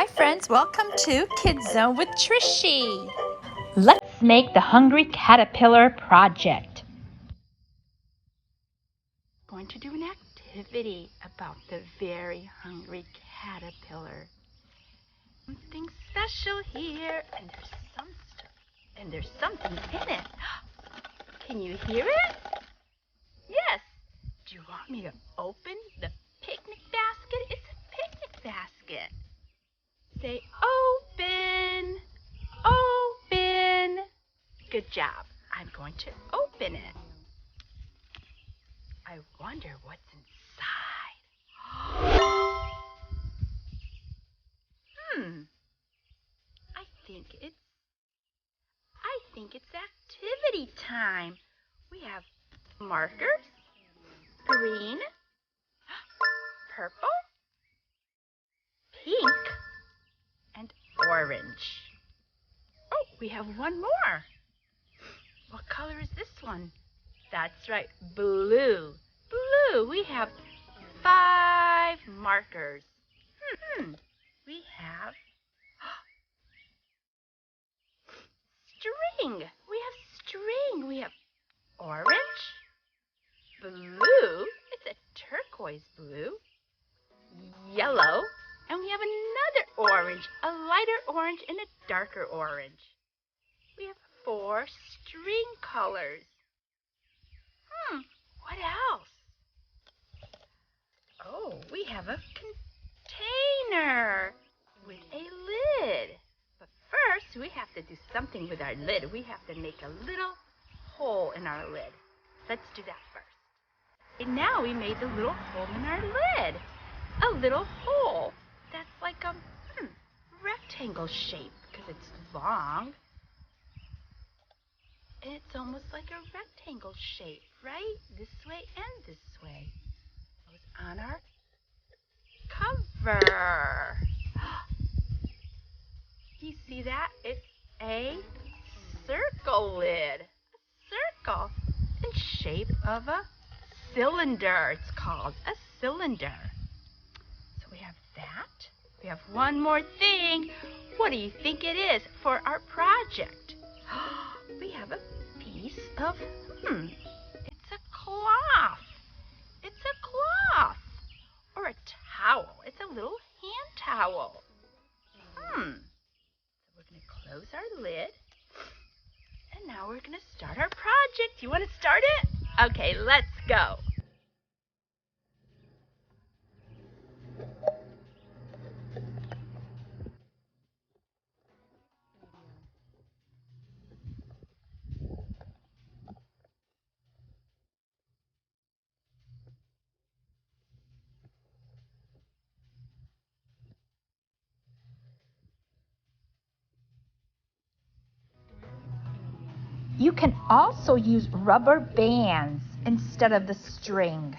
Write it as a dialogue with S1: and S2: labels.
S1: Hi friends, welcome to Kids Zone with Trishy. Let's make the Hungry Caterpillar project.
S2: I'm going to do an activity about the very hungry caterpillar. Something special here, and there's something in it. Can you hear it? Yes. Do you want me to open the picnic basket? It's a picnic basket. Say open, open. Good job. I'm going to open it. I wonder what's inside. I think it's activity time. We have markers, green, purple, pink, and orange. Oh, we have one more. What color is this one? That's right, blue. Blue. We have 5 markers. We have string. We have string. We have orange, blue. It's a turquoise blue. Yellow. And we have another orange, a lighter orange and a darker orange. We have 4 string colors. What else? Oh, we have a container with a lid. But first, we have to do something with our lid. We have to make a little hole in our lid. Let's do that first. And now we made the little hole in our lid. A little hole that's like a rectangle shape because it's long. And it's almost like a rectangle shape, right? This way and this way. It goes on our cover. You see that? It's a circle lid. A circle in shape of a cylinder. It's called a cylinder. So we have that. We have one more thing. What do you think it is for our project? We have a piece of, it's a cloth. It's a cloth. Or a towel. It's a little hand towel. So we're going to close our lid. And now we're going to start our project. You want to start it? Okay, let's go.
S1: You can also use rubber bands instead of the string.